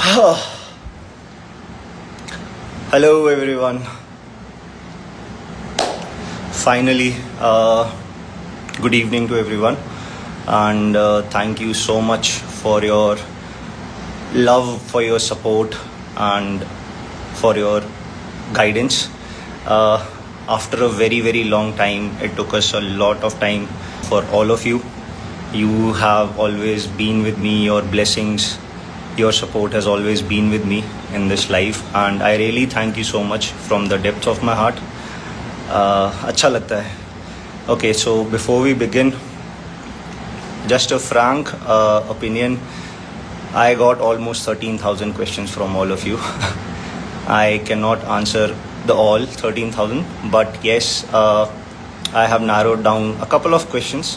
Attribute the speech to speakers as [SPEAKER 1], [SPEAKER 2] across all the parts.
[SPEAKER 1] Hello everyone. Finally, good evening to everyone, and thank you so much for your love, for your support, and for your guidance. After a very long time, it took us a lot of time for all of you. You have always been with me. Your blessings, your support has always been with me in this life, and I really thank you so much from the depth of my heart. अच्छा लगता है. Okay, so before we begin, just a frank opinion. I got almost 13,000 questions from all of you. I cannot answer the all 13,000, but yes, I have narrowed down a couple of questions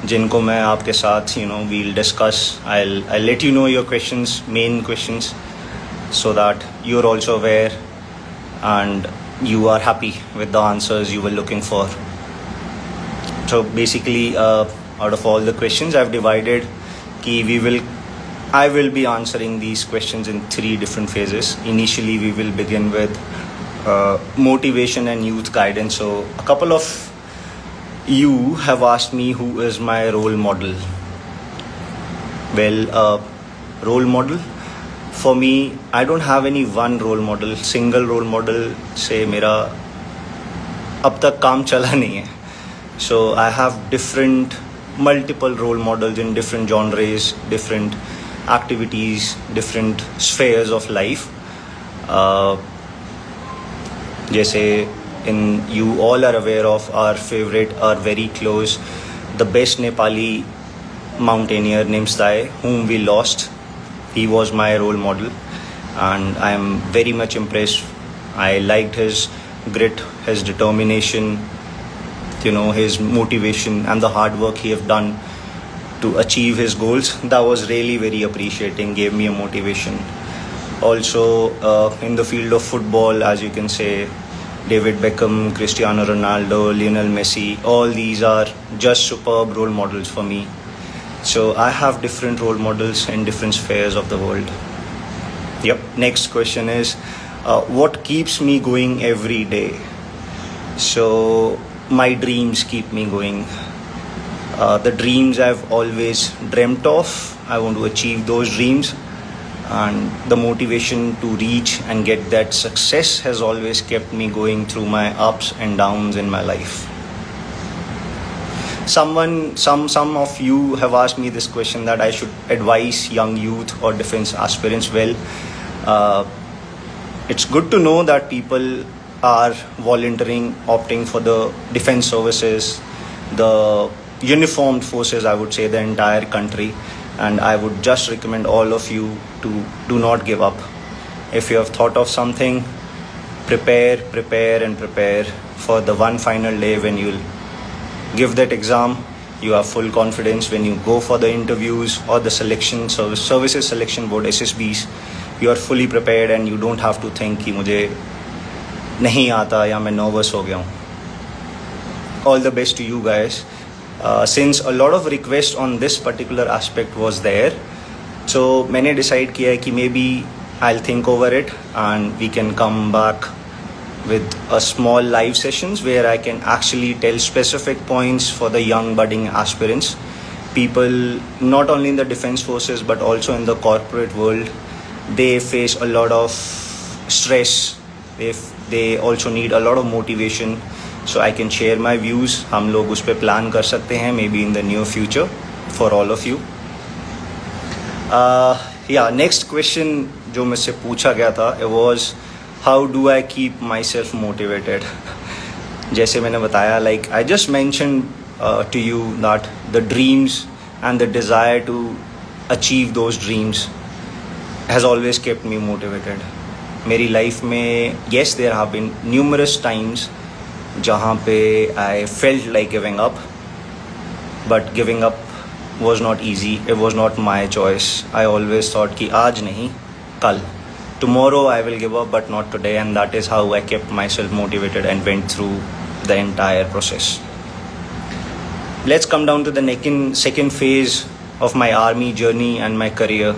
[SPEAKER 1] जिनको मैं आपके साथ we'll discuss. I'll let you know your questions, main questions, so that you're also aware and you are happy with the answers you were looking for. So basically, out of all the questions I've divided, I will be answering these questions in 3 different phases. Initially, we will begin with motivation and youth guidance. So a couple of you have asked me who is my role model. Well, role model for me, I don't have any one role model. Single role model से मेरा अब तक काम चला नहीं है. So I have multiple role models in different genres, different activities, different spheres of life. जैसे you all are aware of our favorite, our very close, the best Nepali mountaineer Nimsdai, whom we lost. He was my role model, and I am very much impressed. I liked his grit, his determination, his motivation, and the hard work he have done to achieve his goals. That was really very appreciating, gave me a motivation. Also, in the field of football, as you can say, David Beckham, Cristiano Ronaldo, Lionel Messi, all these are just superb role models for me. So I have different role models in different spheres of the world. Yep. Next question is, what keeps me going every day? So my dreams keep me going. The dreams I've always dreamt of, I want to achieve those dreams. And the motivation to reach and get that success has always kept me going through my ups and downs in my life. Some of you have asked me this question, that I should advise young youth or defense aspirants. Well, it's good to know that people are volunteering, opting for the defense services, the uniformed forces, I would say, the entire country. And I would just recommend all of you to do not give up. If you have thought of something, prepare for the one final day when you'll give that exam. You have full confidence when you go for the interviews or the services selection board, SSBs. You are fully prepared and you don't have to think कि मुझे नहीं आता या मैं nervous हो गया हूँ. All the best to you guys. Since a lot of requests on this particular aspect was there, so मैंने decide किया है कि maybe I'll think over it and we can come back with a small live sessions where I can actually tell specific points for the young budding aspirants, people not only in the defense forces but also in the corporate world. They face a lot of stress. They also need a lot of motivation. So I can share my views. हम लोग उस पे plan कर सकते हैं maybe in the near future for all of you. Yeah, next question जो मुझसे पूछा गया था, it was how do I keep myself motivated? जैसे मैंने बताया, like I just mentioned to you that the dreams and the desire to achieve those dreams has always kept me motivated. मेरी life में, yes, there have been numerous times जहाँ पे I felt like giving up, but giving up was not easy. It was not my choice. I always thought कि आज नहीं, कल. Tomorrow I will give up, but not today. And that is how I kept myself motivated and went through the entire process. Let's come down to the second phase of my army journey and my career.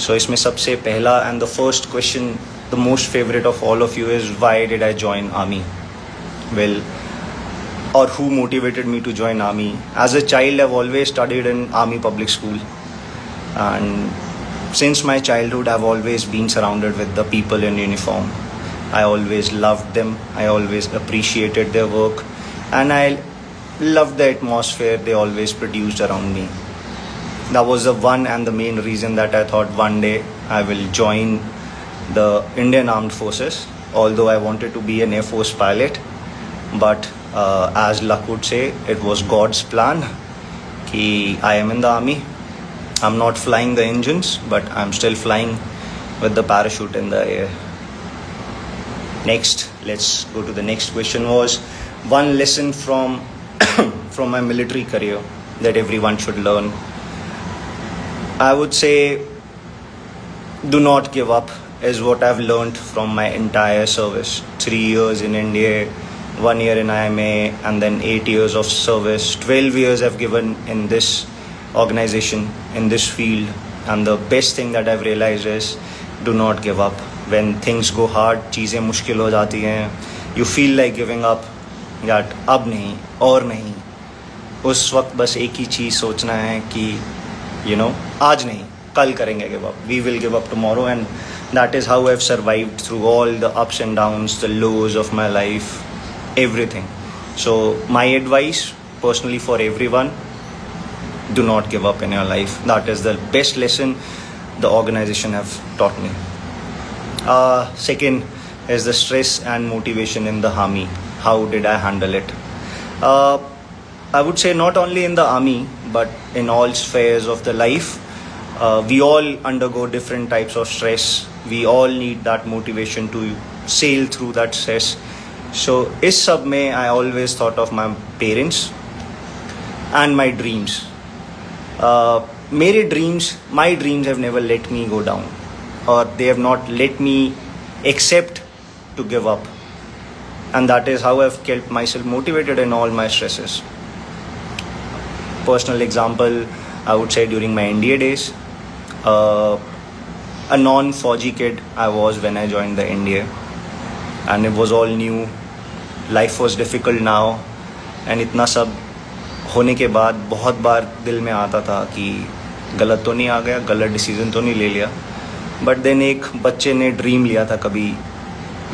[SPEAKER 1] So इसमें सबसे पहला and the first question, the most favorite of all of you is why did I join army? Well, or who motivated me to join army? As a child, I've always studied in army public school, and since my childhood, I've always been surrounded with the people in uniform. I always loved them. I always appreciated their work, and I loved the atmosphere they always produced around me. That was the one and the main reason that I thought one day I will join the Indian Armed Forces. Although I wanted to be an Air Force pilot, but as luck would say, it was God's plan. Ki I am in the army. I'm not flying the engines, but I'm still flying with the parachute in the air. Next, let's go to the next question. Was one lesson from from my military career that everyone should learn? I would say do not give up is what I've learned from my entire service. 3 years in India, 1 year in IMA, and then 8 years of service. 12 years I've given in this organization, in this field. And the best thing that I've realized is do not give up. When things go hard, चीज़ें मुश्किल हो जाती हैं, you feel like giving up, that अब नहीं और नहीं. उस वक्त बस एक ही चीज़ सोचना है कि आज नहीं, कल करेंगे give up. We will give up tomorrow, and that is how I've survived through all the ups and downs, the lows of my life, everything. So my advice personally for everyone, do not give up in your life. That is the best lesson the organization have taught me. Second is the stress and motivation in the army. How did I handle it? I would say not only in the army, but in all spheres of the life. We all undergo different types of stress. We all need that motivation to sail through that stress. So इस सब में I always thought of my parents and my dreams. My dreams have never let me go down, or they have not let me accept to give up. And that is how I've kept myself motivated in all my stresses. Personal example, I would say during my NDA days, a non-Fauji kid I was when I joined the NDA, and it was all new. Life was difficult now, and इतना सब होने के बाद बहुत बार दिल में आता था कि गलत तो नहीं आ गया, गलत डिसीजन तो नहीं ले लिया. बट देन एक बच्चे ने ड्रीम लिया था कभी,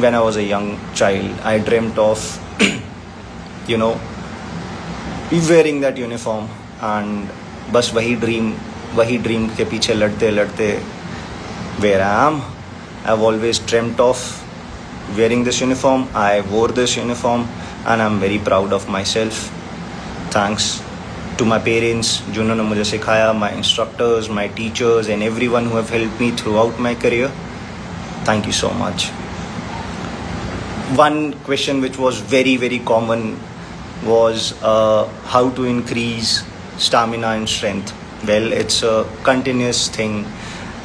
[SPEAKER 1] when I was a young child, I dreamt of wearing that uniform, and बस वही ड्रीम के पीछे लड़ते लड़ते where I am. I've always dreamt of wearing this uniform. I wore this uniform, and I'm very proud of myself. Thanks to my parents जिन्होंने मुझे सिखाया, my instructors, my teachers, and everyone who have helped me throughout my career. Thank you so much. One question which was very, very common was how to increase stamina and strength. Well, it's a continuous thing.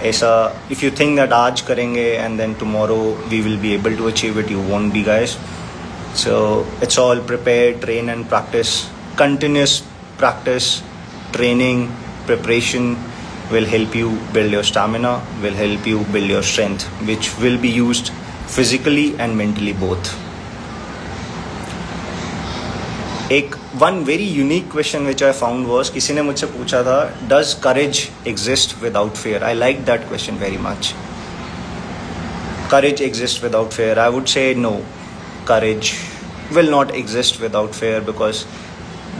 [SPEAKER 1] If you think that आज करेंगे and then tomorrow we will be able to achieve it, you won't be, guys. So it's all prepare, train and practice. Continuous practice, training, preparation will help you build your stamina, will help you build your strength, which will be used physically and mentally both. One very unique question which I found was, किसी ने मुझसे पूछा था, does courage exist without fear? I liked that question very much. Courage exists without fear. I would say no. Courage will not exist without fear, because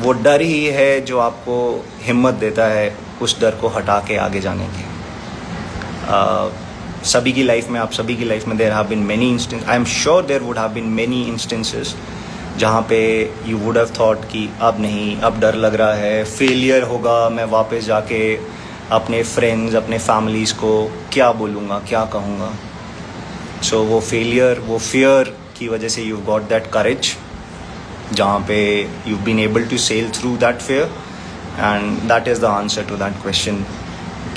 [SPEAKER 1] वो डर ही है जो आपको हिम्मत देता है उस डर को हटा के आगे जाने की. सभी की लाइफ में, आप सभी की लाइफ में there have been many instances. I am sure there would have been many instances जहाँ पे you would have thought कि अब नहीं, अब डर लग रहा है, फेलियर होगा, मैं वापस जाके अपने फ्रेंड्स, अपने फैमिलीज़ को क्या बोलूँगा, क्या कहूँगा. सो वो फेलियर, वो फियर की वजह से you've got that courage, जहाँ पे you've been able to sail through that fear, and that is the answer to that question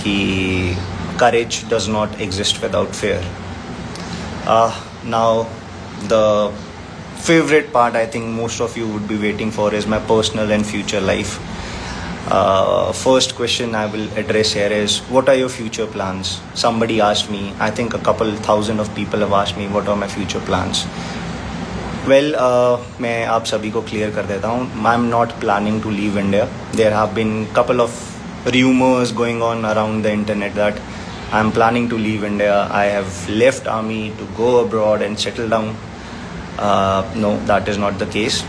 [SPEAKER 1] कि courage does not exist without fear. Now the favorite part I think most of you would be waiting for is my personal and future life. First question I will address here is, what are your future plans? Somebody asked me, I think a couple thousand of people have asked me, what are my future plans? Well, मैं आप सभी को clear कर देता हूँ. I am not planning to leave India. There have been couple of rumors going on around the internet that I'm planning to leave India. I have left army to go abroad and settle down. No, that is not the case.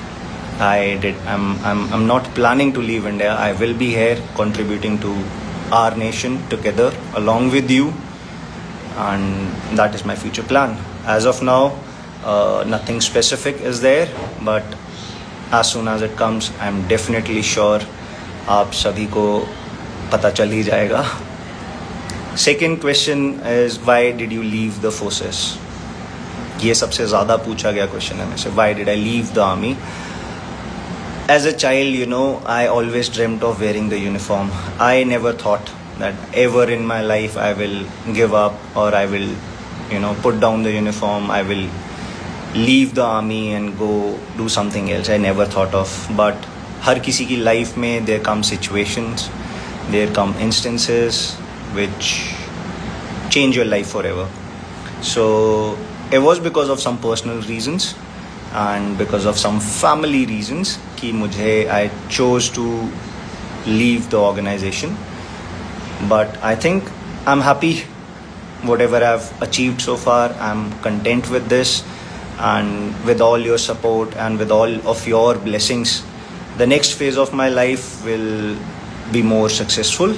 [SPEAKER 1] I'm not planning to leave India. I will be here contributing to our nation together along with you, and that is my future plan. As of now, nothing specific is there, but as soon as it comes, I'm definitely sure आप सभी को पता चल ही जाएगा. Second question is, why did you leave the forces? ये सबसे ज़्यादा पूछा गया क्वेश्चन है मेरे से. Why did I leave the army? As a child, you know, I always dreamt of wearing the uniform. I never thought that ever in my life I will give up, or I will, you know, put down the uniform. I will leave the army and go do something else. I never thought of. But हर किसी की life में there come situations, there come instances which change your life forever. So it was because of some personal reasons and because of some family reasons कि मुझे I chose to leave the organization. But I think I'm happy. Whatever I've achieved so far, I'm content with this, and with all your support and with all of your blessings, the next phase of my life will be more successful,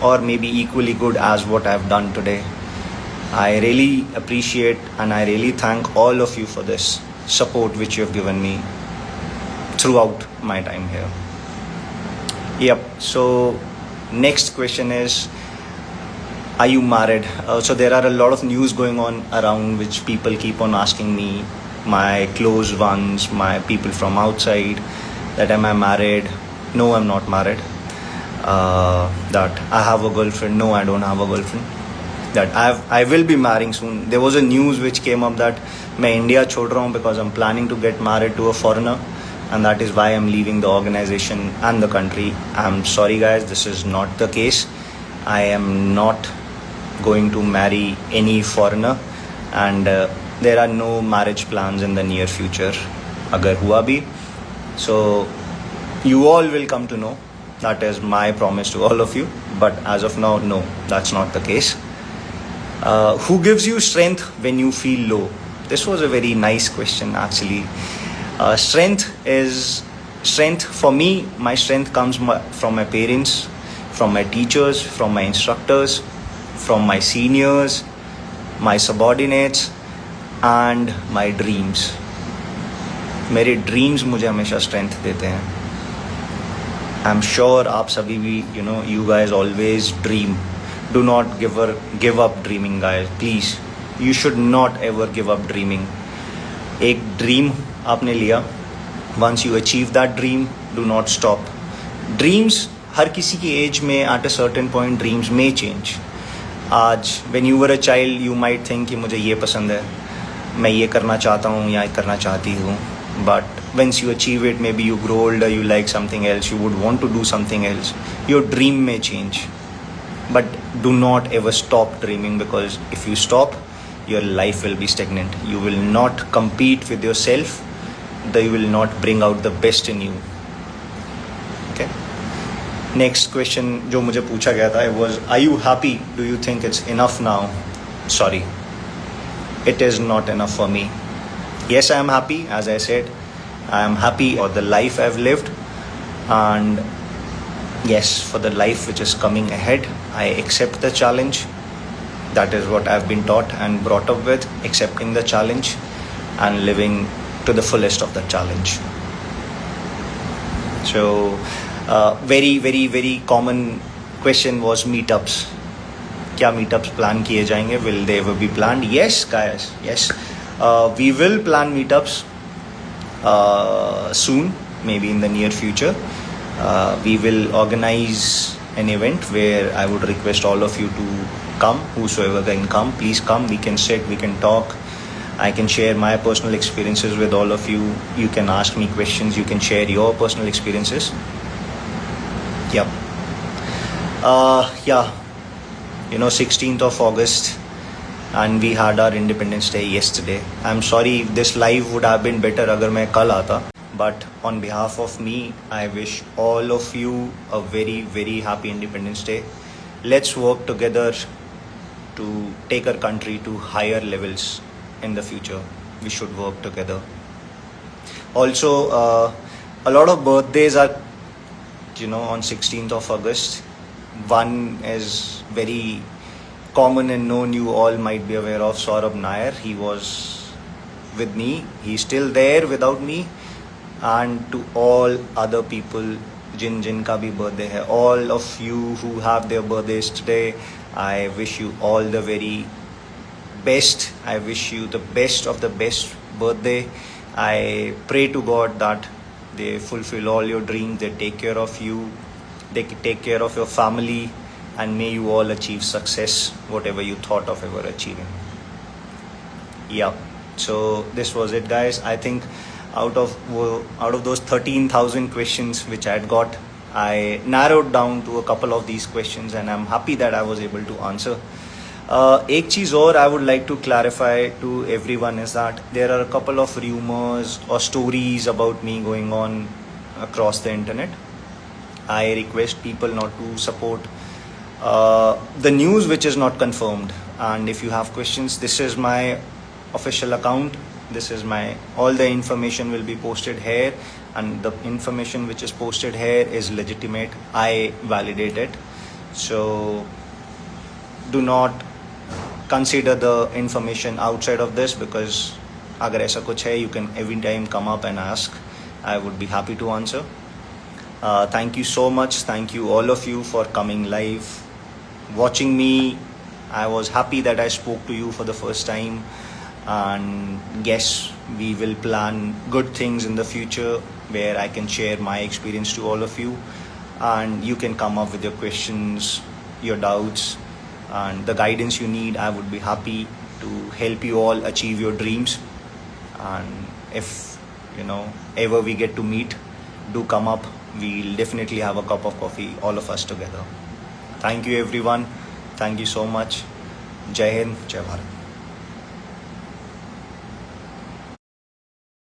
[SPEAKER 1] or maybe equally good as what I've done today. I really appreciate and I really thank all of you for this support which you have given me throughout my time here. Yep. So next question is, are you married? So there are a lot of news going on around which people keep on asking me, my close ones, my people from outside, that am I married? No, I'm not married. That I have a girlfriend. No, I don't have a girlfriend. That I will be marrying soon. There was a news which came up that मैं India छोड़ रहा हूँ because I'm planning to get married to a foreigner, and that is why I'm leaving the organization and the country. I'm sorry guys, this is not the case. I am not going to marry any foreigner, and there are no marriage plans in the near future. अगर हुआ भी, so you all will come to know. That is my promise to all of you. But as of now, no, that's not the case. Who gives you strength when you feel low? This was a very nice question actually. Strength for me, my strength comes from my parents, from my teachers, from my instructors, from my seniors, my subordinates, and my dreams. मेरे dreams मुझे हमेशा strength देते हैं. I am sure आप सभी भी, you know, you guys always dream. Do not give up dreaming guys, please. You should not ever give up dreaming. एक dream आपने लिया, once you achieve that dream, do not stop. Dreams हर किसी की as में at a certain point dreams may change. आज when you were a child you might think कि मुझे ये पसंद है, मैं ये करना चाहता हूँ या करना चाहती हूँ. But once you achieve it, maybe you grow older, you like something else, you would want to do something else. Your dream may change. But do not ever stop dreaming, because if you stop, your life will be stagnant. You will not compete with yourself. You will not bring out the best in you. Okay. Next question जो मुझे पूछा गया था was, are you happy? Do you think it's enough now? Sorry. It is not enough for me. Yes, I am happy. As I said, I am happy for the life I've lived, and yes, for the life which is coming ahead. I accept the challenge. That is what I've been taught and brought up with, accepting the challenge and living to the fullest of the challenge. So very common question was meetups. क्या meetups plan किए जाएंगे? Will they ever be planned? Yes guys, yes. We will plan meetups soon, maybe in the near future. We will organize an event where I would request all of you to come. Whosoever can come, please come. We can sit, we can talk. I can share my personal experiences with all of you. You can ask me questions, you can share your personal experiences. Yep. Yeah, 16th of August, and we had our Independence Day yesterday. I'm sorry, this live would have been better agar मैं कल आता. But on behalf of me, I wish all of you a very, very happy Independence Day. Let's work together to take our country to higher levels in the future. We should work together. Also, a lot of birthdays are, on 16th of August. One is very common and known, you all might be aware of, Saurabh Nair. He was with me. He's still there without me. And to all other people जिनका भी birthday है, all of you who have their birthdays today, I wish you all the very best. I wish you the best of the best birthday. I pray to God that they fulfill all your dreams, they take care of you, they take care of your family, and may you all achieve success, whatever you thought of ever achieving. Yeah, so this was it, guys. I think out of those 13,000 questions which I had got, I narrowed down to a couple of these questions, and I'm happy that I was able to answer. एक चीज़ और I would like to clarify to everyone is that there are a couple of rumors or stories about me going on across the internet. I request people not to support the news which is not confirmed. And if you have questions, this is my official account. This is all the information will be posted here, and the information which is posted here is legitimate. I validate it. So do not consider the information outside of this, because agar aisa kuch hai, you can every time come up and ask. I would be happy to answer. Thank you so much. Thank you all of you for coming live, watching me. I was happy that I spoke to you for the first time. And yes, we will plan good things in the future where I can share my experience to all of you, and you can come up with your questions, your doubts, and the guidance you need. I would be happy to help you all achieve your dreams. And if ever we get to meet, do come up. We'll definitely have a cup of coffee, all of us together. Thank you, everyone. Thank you so much. Jai Hind, Jai Bharat.